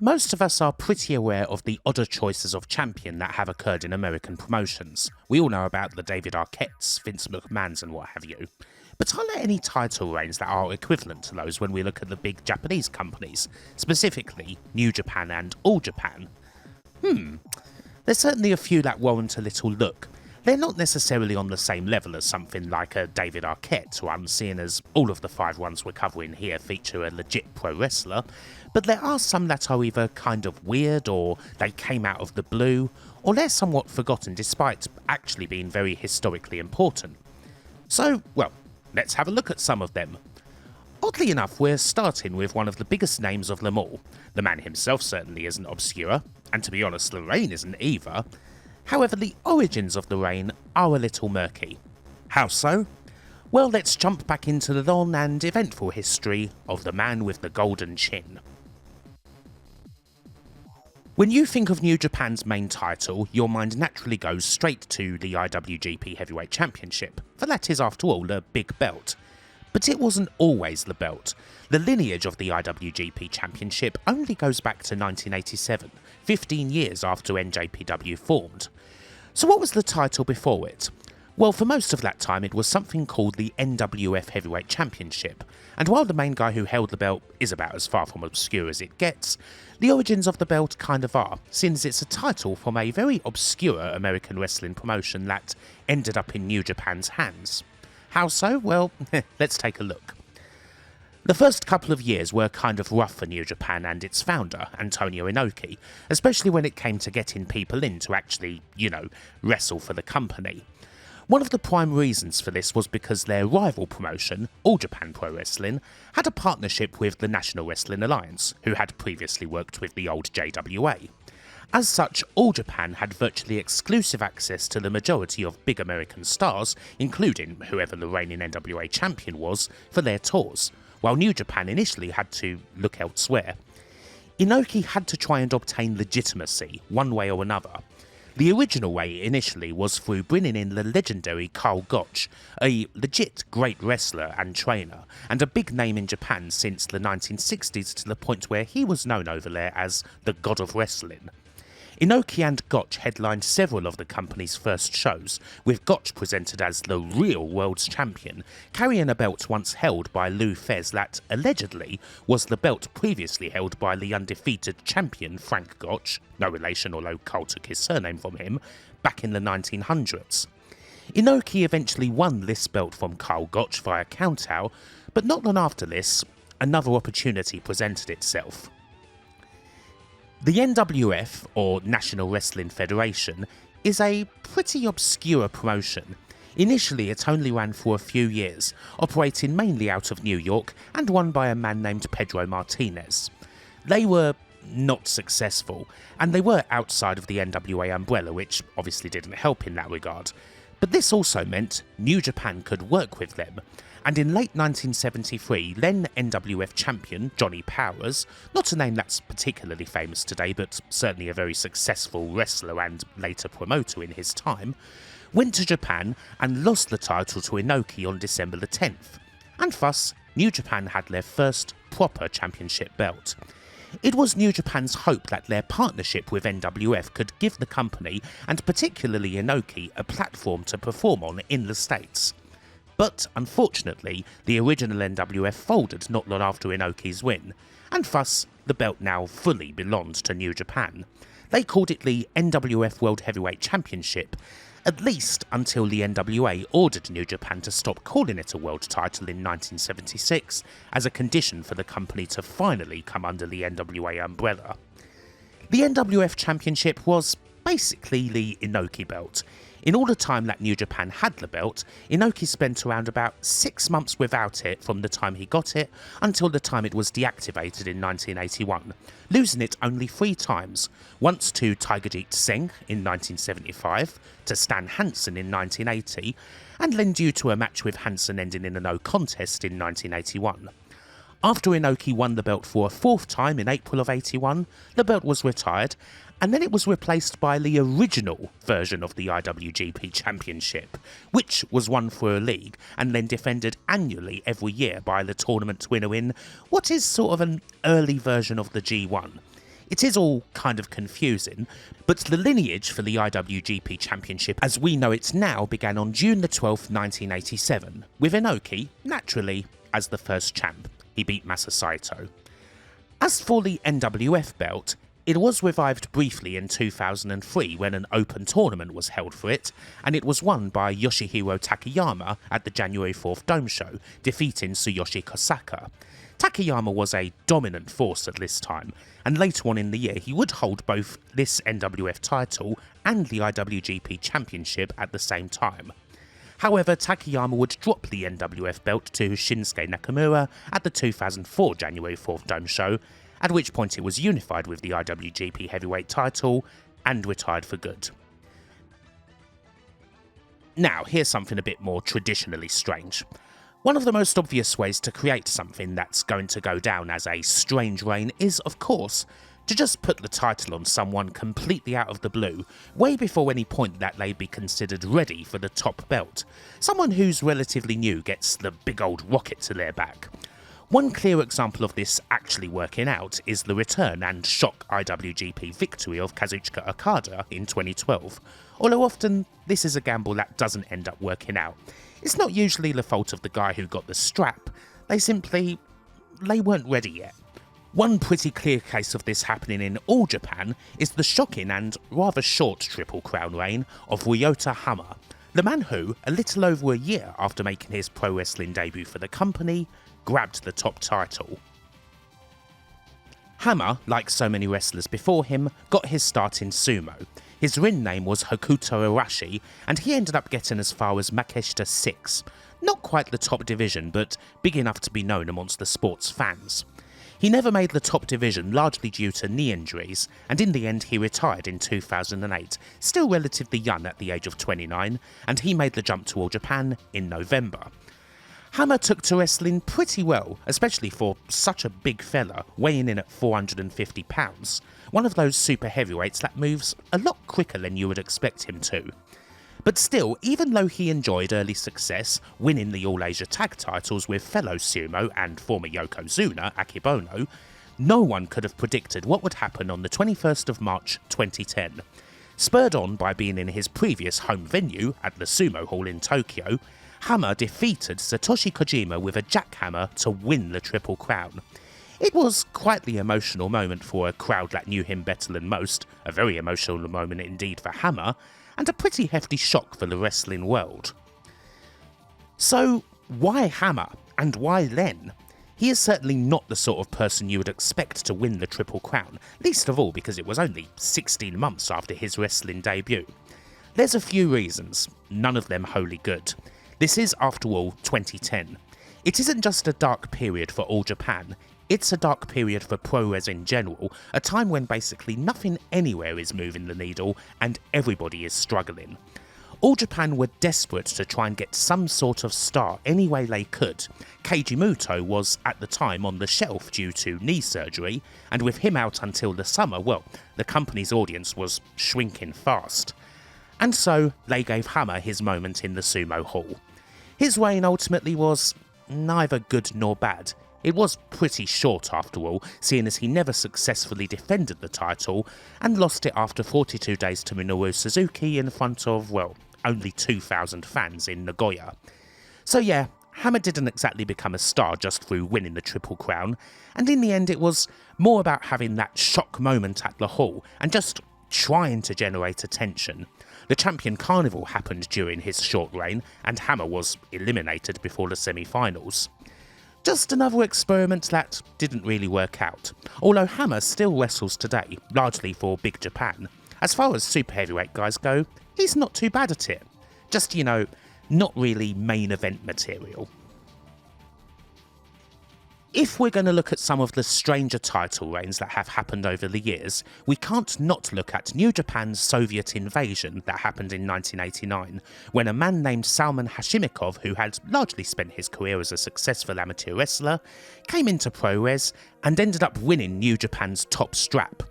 Most of us are pretty aware of the odder choices of champion that have occurred in American promotions. We all know about the David Arquettes, Vince McMahons and what have you. But are there any title reigns that are equivalent to those when we look at the big Japanese companies, specifically New Japan and All Japan? There's certainly a few that warrant a little look. They're not necessarily on the same level as something like a David Arquette one, seeing as all of the 5 ones we're covering here feature a legit pro wrestler, but there are some that are either kind of weird, or they came out of the blue, or they're somewhat forgotten despite actually being very historically important. So, well, let's have a look at some of them. Oddly enough, we're starting with one of the biggest names of them all. The man himself certainly isn't obscure, and to be honest, the reign isn't either. However, the origins of the reign are a little murky. How so? Well, let's jump back into the long and eventful history of the man with the golden chin. When you think of New Japan's main title, your mind naturally goes straight to the IWGP Heavyweight Championship, for that is after all a big belt. But it wasn't always the belt. The lineage of the IWGP Championship only goes back to 1987, 15 years after NJPW formed. So what was the title before it? Well, for most of that time it was something called the NWF Heavyweight Championship, and while the main guy who held the belt is about as far from obscure as it gets, the origins of the belt kind of are, since it's a title from a very obscure American wrestling promotion that ended up in New Japan's hands. How so? Well, let's take a look. The first couple of years were kind of rough for New Japan and its founder, Antonio Inoki, especially when it came to getting people in to actually, wrestle for the company. One of the prime reasons for this was because their rival promotion, All Japan Pro Wrestling, had a partnership with the National Wrestling Alliance, who had previously worked with the old JWA. As such, All Japan had virtually exclusive access to the majority of big American stars, including whoever the reigning NWA champion was, for their tours, while New Japan initially had to look elsewhere. Inoki had to try and obtain legitimacy, one way or another. The original way initially was through bringing in the legendary Karl Gotch, a legit great wrestler and trainer, and a big name in Japan since the 1960s to the point where he was known over there as the God of Wrestling. Inoki and Gotch headlined several of the company's first shows, with Gotch presented as the real world's champion, carrying a belt once held by Lou Thesz that, allegedly, was the belt previously held by the undefeated champion Frank Gotch, no relation although Karl took his surname from him, back in the 1900s. Inoki eventually won this belt from Karl Gotch via countout, but not long after this, another opportunity presented itself. The NWF, or National Wrestling Federation, is a pretty obscure promotion. Initially it only ran for a few years, operating mainly out of New York and run by a man named Pedro Martinez. They were not successful, and they were outside of the NWA umbrella, which obviously didn't help in that regard. But this also meant New Japan could work with them, and in late 1973, then NWF champion Johnny Powers, not a name that's particularly famous today but certainly a very successful wrestler and later promoter in his time, went to Japan and lost the title to Inoki on December the 10th, and thus New Japan had their first proper championship belt. It was New Japan's hope that their partnership with NWF could give the company, and particularly Inoki, a platform to perform on in the States. But, unfortunately, the original NWF folded not long after Inoki's win, and thus the belt now fully belonged to New Japan. They called it the NWF World Heavyweight Championship, at least until the NWA ordered New Japan to stop calling it a world title in 1976, as a condition for the company to finally come under the NWA umbrella. The NWF Championship was basically the Inoki belt. In all the time that New Japan had the belt, Inoki spent around about 6 months without it from the time he got it until the time it was deactivated in 1981, losing it only 3 times, once to Tigerjeet Singh in 1975, to Stan Hansen in 1980, and then due to a match with Hansen ending in a no contest in 1981. After Inoki won the belt for a 4th time in April of 81, the belt was retired, and then it was replaced by the original version of the IWGP Championship, which was won for a league and then defended annually every year by the tournament winner in what is sort of an early version of the G1. It is all kind of confusing, but the lineage for the IWGP Championship as we know it now began on June the 12th, 1987, with Inoki, naturally, as the first champ. He beat Masa Saito. As for the NWF belt, it was revived briefly in 2003 when an open tournament was held for it, and it was won by Yoshihiro Takayama at the January 4th Dome Show, defeating Tsuyoshi Kosaka. Takayama was a dominant force at this time, and later on in the year he would hold both this NWF title and the IWGP Championship at the same time. However, Takayama would drop the NWF belt to Shinsuke Nakamura at the 2004 January 4th Dome Show, at which point it was unified with the IWGP Heavyweight title and retired for good. Now, here's something a bit more traditionally strange. One of the most obvious ways to create something that's going to go down as a strange reign is, of course, to just put the title on someone completely out of the blue, way before any point that they'd be considered ready for the top belt. Someone who's relatively new gets the big old rocket to their back. One clear example of this actually working out is the return and shock IWGP victory of Kazuchika Okada in 2012, although often this is a gamble that doesn't end up working out. It's not usually the fault of the guy who got the strap, they weren't ready yet. One pretty clear case of this happening in All Japan is the shocking and rather short Triple Crown reign of Ryota Hama, the man who, a little over a year after making his pro wrestling debut for the company, grabbed the top title. Hama, like so many wrestlers before him, got his start in sumo. His ring name was Hokuto Arashi, and he ended up getting as far as Makeshita 6. Not quite the top division, but big enough to be known amongst the sport's fans. He never made the top division largely due to knee injuries, and in the end he retired in 2008, still relatively young at the age of 29, and he made the jump to All Japan in November. Hama took to wrestling pretty well, especially for such a big fella, weighing in at 450 pounds, one of those super heavyweights that moves a lot quicker than you would expect him to. But still, even though he enjoyed early success, winning the All Asia Tag titles with fellow sumo and former Yokozuna, Akebono, no one could have predicted what would happen on the 21st of March 2010. Spurred on by being in his previous home venue at the Sumo Hall in Tokyo, Hama defeated Satoshi Kojima with a jackhammer to win the Triple Crown. It was quite the emotional moment for a crowd that knew him better than most, a very emotional moment indeed for Hama, and a pretty hefty shock for the wrestling world. So, why Hama, and why then? He is certainly not the sort of person you would expect to win the Triple Crown, least of all because it was only 16 months after his wrestling debut. There's a few reasons, none of them wholly good. This is, after all, 2010. It isn't just a dark period for All Japan, it's a dark period for pro-res in general, a time when basically nothing anywhere is moving the needle and everybody is struggling. All Japan were desperate to try and get some sort of star any way they could. Keiji Muto was at the time on the shelf due to knee surgery, and with him out until the summer, well, the company's audience was shrinking fast. And so they gave Hama his moment in the Sumo Hall. His reign ultimately was neither good nor bad. It was pretty short after all, seeing as he never successfully defended the title and lost it after 42 days to Minoru Suzuki in front of, well, only 2,000 fans in Nagoya. So yeah, Hama didn't exactly become a star just through winning the Triple Crown, and in the end it was more about having that shock moment at the Hall and just trying to generate attention. The Champion Carnival happened during his short reign, and Hama was eliminated before the semi-finals. Just another experiment that didn't really work out, although Hama still wrestles today, largely for Big Japan. As far as super heavyweight guys go, he's not too bad at it. Just, not really main event material. If we're going to look at some of the stranger title reigns that have happened over the years, we can't not look at New Japan's Soviet invasion that happened in 1989, when a man named Salman Hashimikov, who had largely spent his career as a successful amateur wrestler, came into pro-res and ended up winning New Japan's top strap.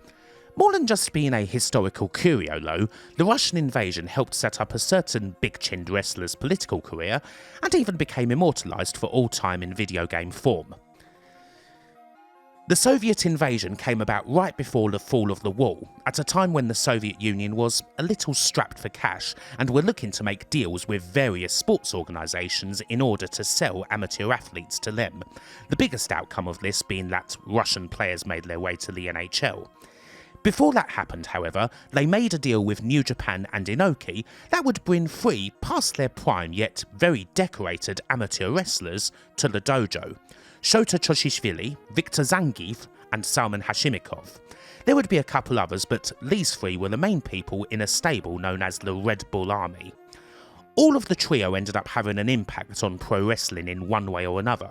More than just being a historical curio though, the Russian invasion helped set up a certain big-chinned wrestler's political career, and even became immortalised for all time in video game form. The Soviet invasion came about right before the fall of the wall, at a time when the Soviet Union was a little strapped for cash and were looking to make deals with various sports organisations in order to sell amateur athletes to them, the biggest outcome of this being that Russian players made their way to the NHL. Before that happened, however, they made a deal with New Japan and Inoki that would bring 3 past their prime yet very decorated amateur wrestlers to the dojo: Shota Choshishvili, Viktor Zangief and Salman Hashimikov. There would be a couple others, but these 3 were the main people in a stable known as the Red Bull Army. All of the trio ended up having an impact on pro wrestling in one way or another.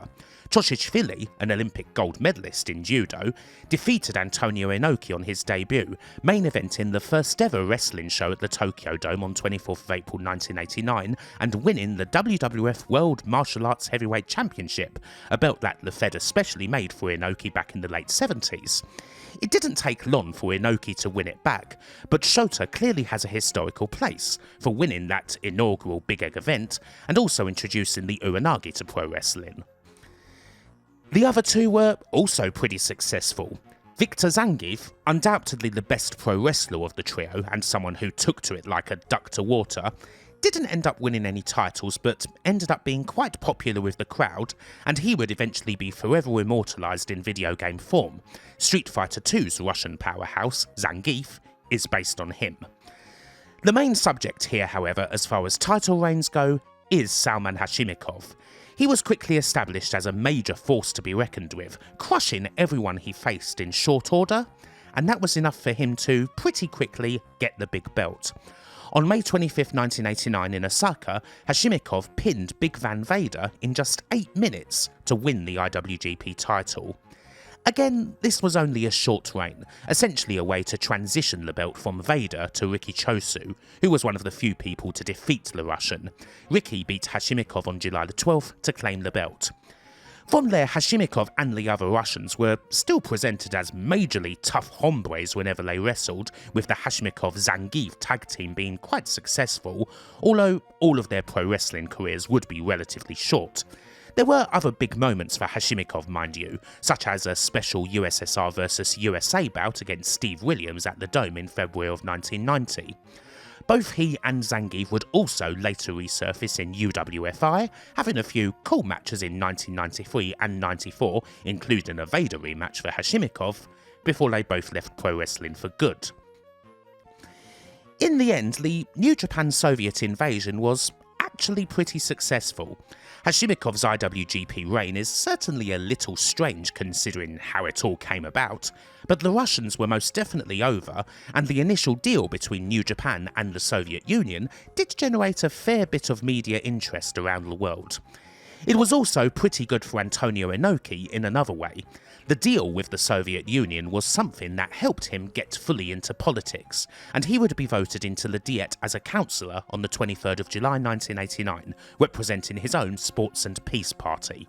Choshishvili, an Olympic gold medalist in judo, defeated Antonio Inoki on his debut, main eventing the first ever wrestling show at the Tokyo Dome on 24th of April 1989 and winning the WWF World Martial Arts Heavyweight Championship, a belt that the Fed especially made for Inoki back in the late 70s. It didn't take long for Inoki to win it back, but Shota clearly has a historical place for winning that inaugural Big Egg event and also introducing the Uranagi to pro wrestling. The other 2 were also pretty successful. Viktor Zangief, undoubtedly the best pro wrestler of the trio and someone who took to it like a duck to water, didn't end up winning any titles but ended up being quite popular with the crowd, and he would eventually be forever immortalised in video game form. Street Fighter II's Russian powerhouse, Zangief, is based on him. The main subject here, however, as far as title reigns go, is Salman Hashimikov. He was quickly established as a major force to be reckoned with, crushing everyone he faced in short order, and that was enough for him to pretty quickly get the big belt. On May 25, 1989 in Osaka, Hashimikov pinned Big Van Vader in just 8 minutes to win the IWGP title. Again, this was only a short reign, essentially a way to transition the belt from Vader to Riki Chosu, who was one of the few people to defeat the Russian. Riki beat Hashimikov on July the 12th to claim the belt. From there, Hashimikov and the other Russians were still presented as majorly tough hombres whenever they wrestled, with the Hashimikov-Zangief tag team being quite successful, although all of their pro wrestling careers would be relatively short. There were other big moments for Hashimikov, mind you, such as a special USSR vs USA bout against Steve Williams at the Dome in February of 1990. Both he and Zangief would also later resurface in UWFI, having a few cool matches in 1993 and 94, including a Vader rematch for Hashimikov, before they both left pro wrestling for good. In the end, the New Japan Soviet invasion was actually pretty successful. Hashimikov's IWGP reign is certainly a little strange considering how it all came about, but the Russians were most definitely over, and the initial deal between New Japan and the Soviet Union did generate a fair bit of media interest around the world. It was also pretty good for Antonio Inoki in another way. The deal with the Soviet Union was something that helped him get fully into politics, and he would be voted into the Diet as a councillor on the 23rd of July 1989, representing his own Sports and Peace Party.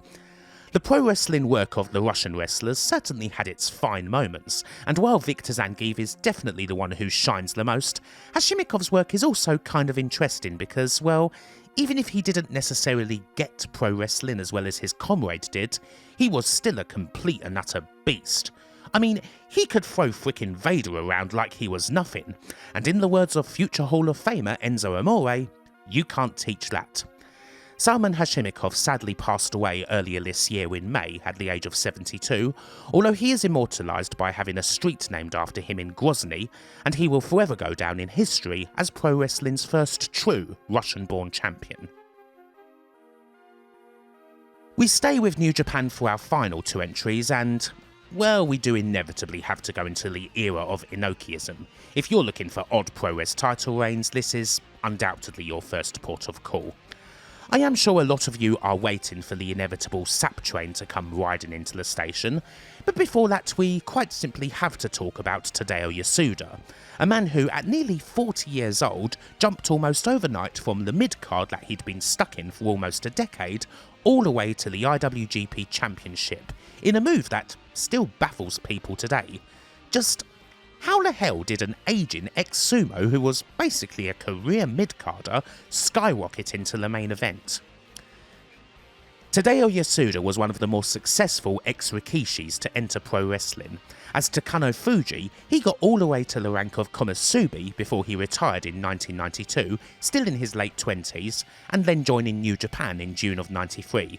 The pro wrestling work of the Russian wrestlers certainly had its fine moments, and while Viktor Zangief is definitely the one who shines the most, Hashimikov's work is also kind of interesting because, well, even if he didn't necessarily get pro wrestling as well as his comrade did, he was still a complete and utter beast. I mean, he could throw frickin' Vader around like he was nothing, and in the words of future Hall of Famer Enzo Amore, you can't teach that. Salman Hashimikov sadly passed away earlier this year in May at the age of 72, although he is immortalised by having a street named after him in Grozny, and he will forever go down in history as pro wrestling's first true Russian-born champion. We stay with New Japan for our final 2 entries and, well, we do inevitably have to go into the era of Inokism. If you're looking for odd pro-res title reigns, this is undoubtedly your first port of call. I am sure a lot of you are waiting for the inevitable Sapp train to come riding into the station, but before that we quite simply have to talk about Tadao Yasuda, a man who at nearly 40 years old jumped almost overnight from the mid-card that he'd been stuck in for almost a decade all the way to the IWGP Championship, in a move that still baffles people today. Just how the hell did an aging ex-sumo who was basically a career mid-carder skyrocket into the main event? Tadao Yasuda was one of the more successful ex-Rikishis to enter pro wrestling. As Takano Fuji, he got all the way to the rank of Komusubi before he retired in 1992, still in his late 20s, and then joining New Japan in June of 93.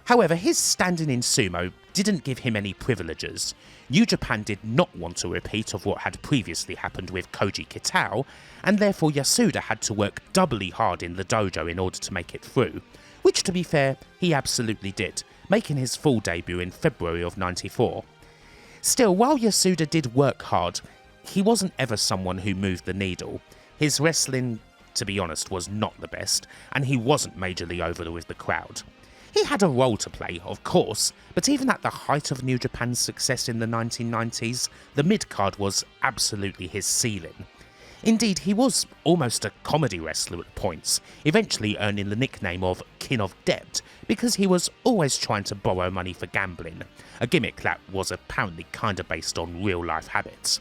However, his standing in sumo didn't give him any privileges. New Japan did not want a repeat of what had previously happened with Koji Kitao, and therefore Yasuda had to work doubly hard in the dojo in order to make it through, which, to be fair, he absolutely did, making his full debut in February of 94. Still, while Yasuda did work hard, he wasn't ever someone who moved the needle. His wrestling, to be honest, was not the best, and he wasn't majorly over with the crowd. He had a role to play, of course, but even at the height of New Japan's success in the 1990s, the mid-card was absolutely his ceiling. Indeed, he was almost a comedy wrestler at points, eventually earning the nickname of King of Debt because he was always trying to borrow money for gambling, a gimmick that was apparently kinda based on real-life habits.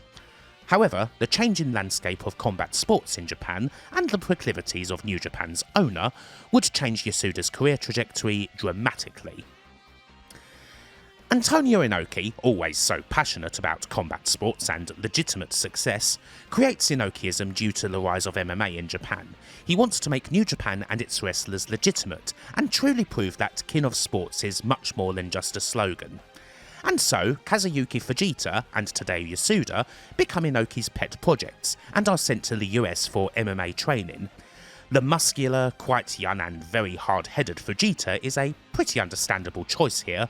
However, the changing landscape of combat sports in Japan and the proclivities of New Japan's owner would change Yasuda's career trajectory dramatically. Antonio Inoki, always so passionate about combat sports and legitimate success, creates Inokism due to the rise of MMA in Japan. He wants to make New Japan and its wrestlers legitimate, and truly prove that King of Sports is much more than just a slogan. And so, Kazuyuki Fujita and Tadao Yasuda become Inoki's pet projects, and are sent to the US for MMA training. The muscular, quite young and very hard-headed Fujita is a pretty understandable choice here,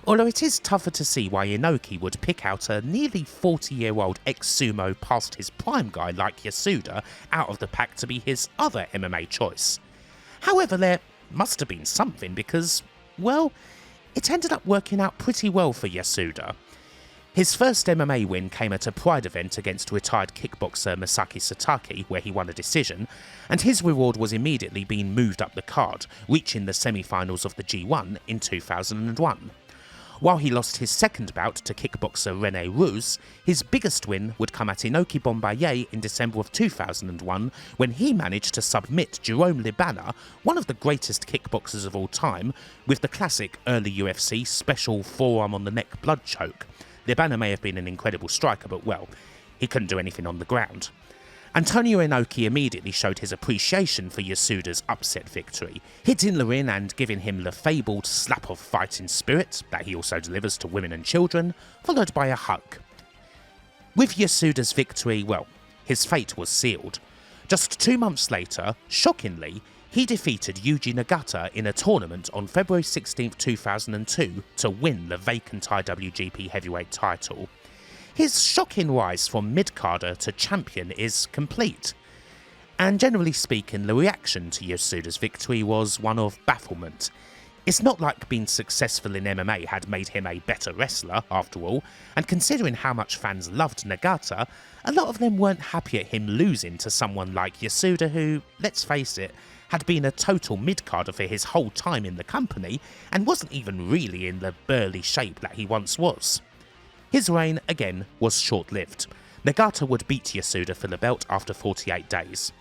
although it is tougher to see why Inoki would pick out a nearly 40-year-old ex-sumo past his prime guy like Yasuda out of the pack to be his other MMA choice. However, there must have been something because, well, it ended up working out pretty well for Yasuda. His first MMA win came at a Pride event against retired kickboxer Masaki Satake, where he won a decision, and his reward was immediately being moved up the card, reaching the semi-finals of the G1 in 2001. While he lost his second bout to kickboxer René Ruse, his biggest win would come at Inoki Bombaye in December of 2001, when he managed to submit Jerome Libana, one of the greatest kickboxers of all time, with the classic early UFC special forearm on the neck blood choke. Libana may have been an incredible striker, but well, he couldn't do anything on the ground. Antonio Inoki immediately showed his appreciation for Yasuda's upset victory, hitting the ring and giving him the fabled slap of fighting spirit that he also delivers to women and children, followed by a hug. With Yasuda's victory, well, his fate was sealed. Just 2 months later, shockingly, he defeated Yuji Nagata in a tournament on February 16, 2002 to win the vacant IWGP Heavyweight title. His shocking rise from mid-carder to champion is complete, and generally speaking, the reaction to Yasuda's victory was one of bafflement. It's not like being successful in MMA had made him a better wrestler, after all, and considering how much fans loved Nagata, a lot of them weren't happy at him losing to someone like Yasuda who, let's face it, had been a total mid-carder for his whole time in the company, and wasn't even really in the burly shape that he once was. His reign, again, was short-lived. Nagata would beat Yasuda for the belt after 48 days.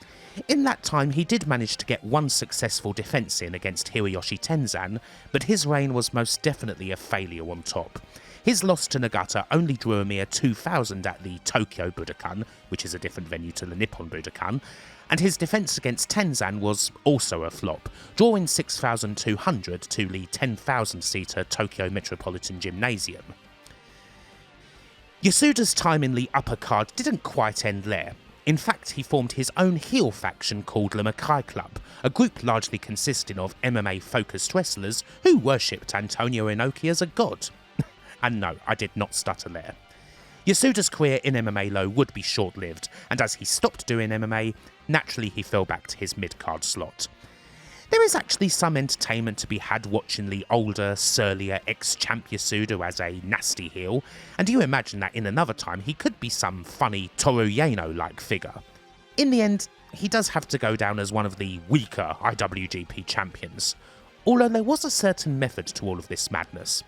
In that time, he did manage to get one successful defense in against Hiroyoshi Tenzan, but his reign was most definitely a failure on top. His loss to Nagata only drew a mere 2,000 at the Tokyo Budokan, which is a different venue to the Nippon Budokan, and his defence against Tenzan was also a flop, drawing 6,200 to the 10,000-seater Tokyo Metropolitan Gymnasium. Yasuda's time in the upper card didn't quite end there. In fact, he formed his own heel faction called the Makai Club, a group largely consisting of MMA-focused wrestlers who worshipped Antonio Inoki as a god. And no, I did not stutter there. Yasuda's career in MMA though would be short-lived, and as he stopped doing MMA, naturally he fell back to his mid-card slot. There is actually some entertainment to be had watching the older, surlier ex-champ Yasuda as a nasty heel, and you imagine that in another time he could be some funny Toru Yano-like figure. In the end, he does have to go down as one of the weaker IWGP champions, although there was a certain method to all of this madness.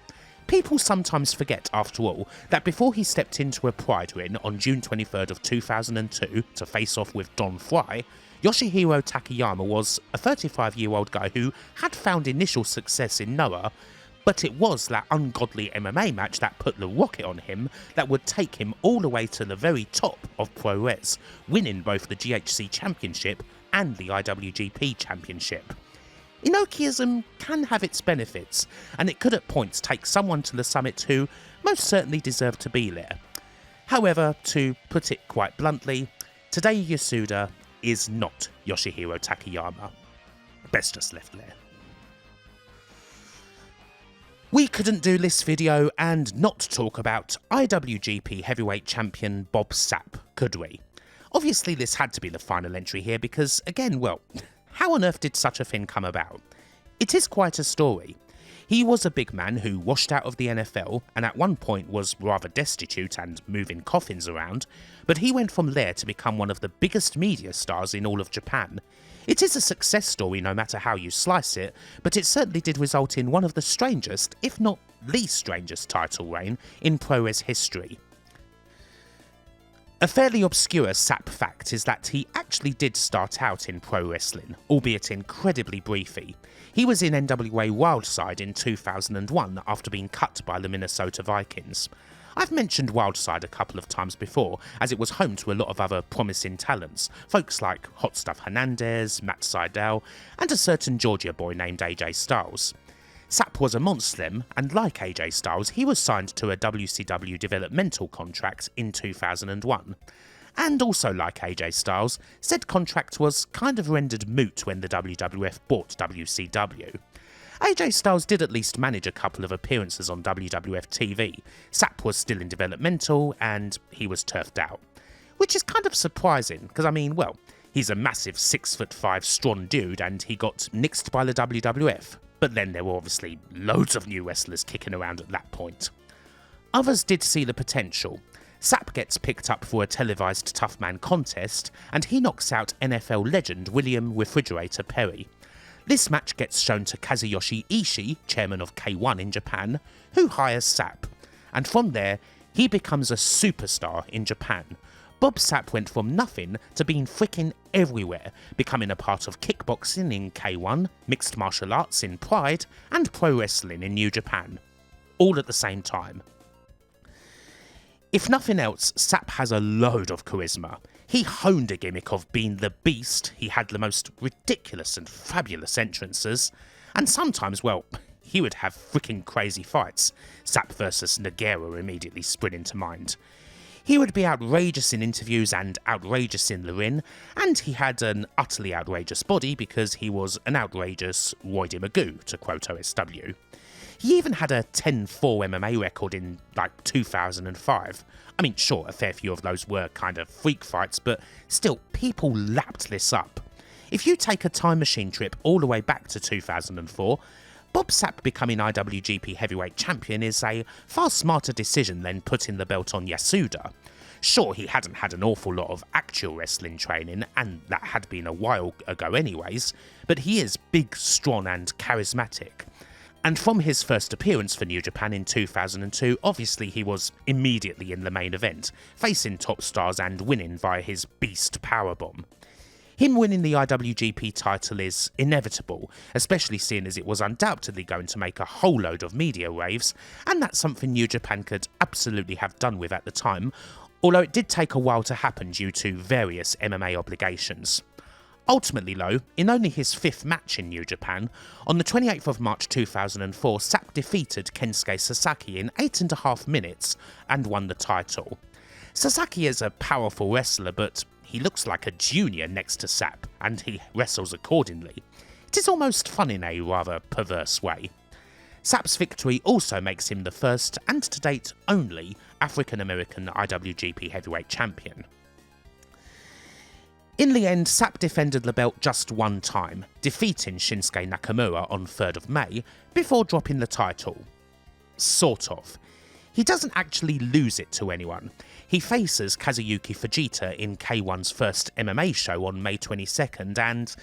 People sometimes forget, after all, that before he stepped into a Pride ring on June 23rd of 2002 to face off with Don Fry, Yoshihiro Takayama was a 35-year-old guy who had found initial success in Noah, but it was that ungodly MMA match that put the rocket on him that would take him all the way to the very top of Puroresu, winning both the GHC Championship and the IWGP Championship. Inokism can have its benefits, and it could at points take someone to the summit who most certainly deserved to be there. However, to put it quite bluntly, Tadao Yasuda is not Yoshihiro Takayama. Best just left there. We couldn't do this video and not talk about IWGP Heavyweight Champion Bob Sapp, could we? Obviously this had to be the final entry here because, again, well, how on earth did such a thing come about? It is quite a story. He was a big man who washed out of the NFL and at one point was rather destitute and moving coffins around, but he went from there to become one of the biggest media stars in all of Japan. It is a success story no matter how you slice it, but it certainly did result in one of the strangest, if not the strangest title reign in pro-res history. A fairly obscure Sapp fact is that he actually did start out in pro wrestling, albeit incredibly briefly. He was in NWA Wildside in 2001 after being cut by the Minnesota Vikings. I've mentioned Wildside a couple of times before, as it was home to a lot of other promising talents, folks like Hot Stuff Hernandez, Matt Sydal, and a certain Georgia boy named AJ Styles. Sapp was a Monslem, and like AJ Styles, he was signed to a WCW developmental contract in 2001. And also like AJ Styles, said contract was kind of rendered moot when the WWF bought WCW. AJ Styles did at least manage a couple of appearances on WWF TV. Sapp was still in developmental, and he was turfed out. Which is kind of surprising, because I mean, well, he's a massive 6'5" strong dude, and he got nixed by the WWF. But then there were obviously loads of new wrestlers kicking around at that point. Others did see the potential. Sapp gets picked up for a televised Tough Man contest, and he knocks out NFL legend William Refrigerator Perry. This match gets shown to Kazuyoshi Ishii, chairman of K1 in Japan, who hires Sapp, and from there, he becomes a superstar in Japan. Bob Sapp went from nothing to being freaking everywhere, becoming a part of kickboxing in K1, mixed martial arts in Pride, and pro wrestling in New Japan. All at the same time. If nothing else, Sapp has a load of charisma. He honed a gimmick of being the beast, he had the most ridiculous and fabulous entrances, and sometimes, well, he would have freaking crazy fights. Sapp versus Nagara immediately spring into mind. He would be outrageous in interviews and outrageous in the ring, and he had an utterly outrageous body because he was an outrageous Roidy Magoo, to quote OSW. He even had a 10-4 MMA record in, like, 2005. I mean, sure, a fair few of those were kind of freak fights, but still, people lapped this up. If you take a time machine trip all the way back to 2004, Bob Sapp becoming IWGP Heavyweight Champion is a far smarter decision than putting the belt on Yasuda. Sure, he hadn't had an awful lot of actual wrestling training, and that had been a while ago anyways, but he is big, strong and charismatic. And from his first appearance for New Japan in 2002, obviously he was immediately in the main event, facing top stars and winning via his beast powerbomb. Him winning the IWGP title is inevitable, especially seeing as it was undoubtedly going to make a whole load of media waves, and that's something New Japan could absolutely have done with at the time, although it did take a while to happen due to various MMA obligations. Ultimately though, in only his 5th match in New Japan, on the 28th of March 2004, Sapp defeated Kensuke Sasaki in 8.5 minutes and won the title. Sasaki is a powerful wrestler, but he looks like a junior next to Sapp, and he wrestles accordingly. It is almost fun in a rather perverse way. Sapp's victory also makes him the first, and to date only, African-American IWGP Heavyweight Champion. In the end, Sapp defended the belt just one time, defeating Shinsuke Nakamura on 3rd of May, before dropping the title. Sort of. He doesn't actually lose it to anyone. He faces Kazuyuki Fujita in K1's first MMA show on May 22nd and,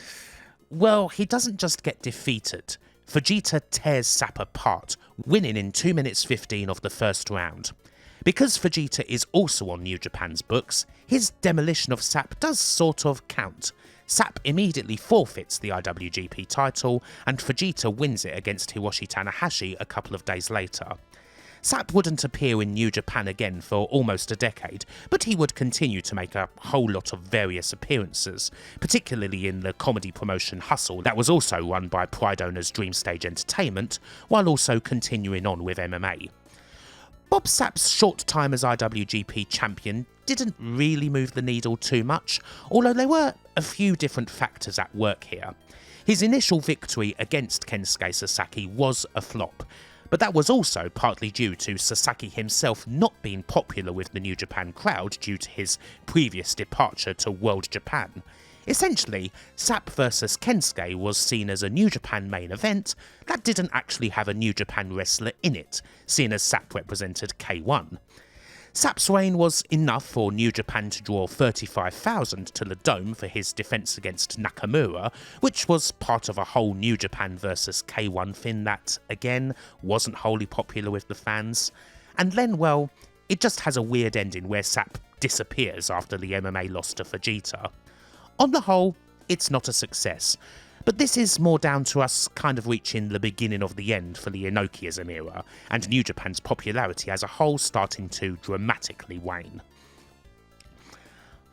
well, he doesn't just get defeated. Fujita tears Sapp apart, winning in 2 minutes 15 of the first round. Because Fujita is also on New Japan's books, his demolition of Sapp does sort of count. Sapp immediately forfeits the IWGP title, and Fujita wins it against Hiroshi Tanahashi a couple of days later. Sapp wouldn't appear in New Japan again for almost a decade, but he would continue to make a whole lot of various appearances, particularly in the comedy promotion Hustle that was also run by Pride owners Dreamstage Entertainment, while also continuing on with MMA. Bob Sapp's short time as IWGP champion didn't really move the needle too much, although there were a few different factors at work here. His initial victory against Kensuke Sasaki was a flop, but that was also partly due to Sasaki himself not being popular with the New Japan crowd due to his previous departure to World Japan. Essentially, Sapp vs Kensuke was seen as a New Japan main event that didn't actually have a New Japan wrestler in it, seeing as Sapp represented K1. Sapp's reign was enough for New Japan to draw 35,000 to the Dome for his defence against Nakamura, which was part of a whole New Japan vs K1 thing that, again, wasn't wholly popular with the fans. And then, well, it just has a weird ending where Sapp disappears after the MMA loss to Fujita. On the whole, it's not a success, but this is more down to us kind of reaching the beginning of the end for the Inokism era, and New Japan's popularity as a whole starting to dramatically wane.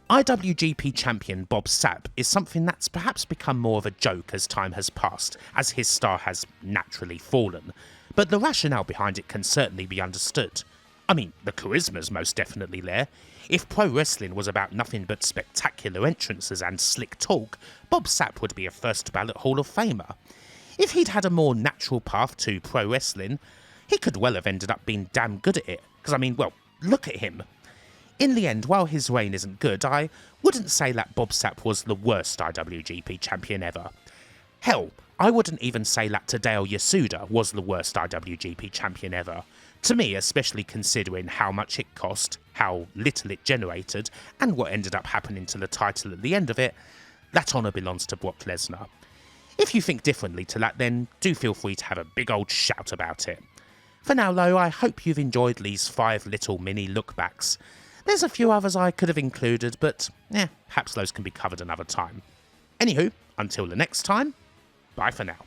IWGP champion Bob Sapp is something that's perhaps become more of a joke as time has passed, as his star has naturally fallen, but the rationale behind it can certainly be understood. I mean, the charisma's most definitely there. If pro wrestling was about nothing but spectacular entrances and slick talk, Bob Sapp would be a first ballot Hall of Famer. If he'd had a more natural path to pro wrestling, he could well have ended up being damn good at it, because I mean, well, look at him. In the end, while his reign isn't good, I wouldn't say that Bob Sapp was the worst IWGP champion ever. Hell, I wouldn't even say that Tadao Yasuda was the worst IWGP champion ever. To me, especially considering how much it cost, how little it generated, and what ended up happening to the title at the end of it, that honour belongs to Brock Lesnar. If you think differently to that, then do feel free to have a big old shout about it. For now though, I hope you've enjoyed these 5 little mini lookbacks. There's a few others I could have included, but perhaps those can be covered another time. Anywho, until the next time, bye for now.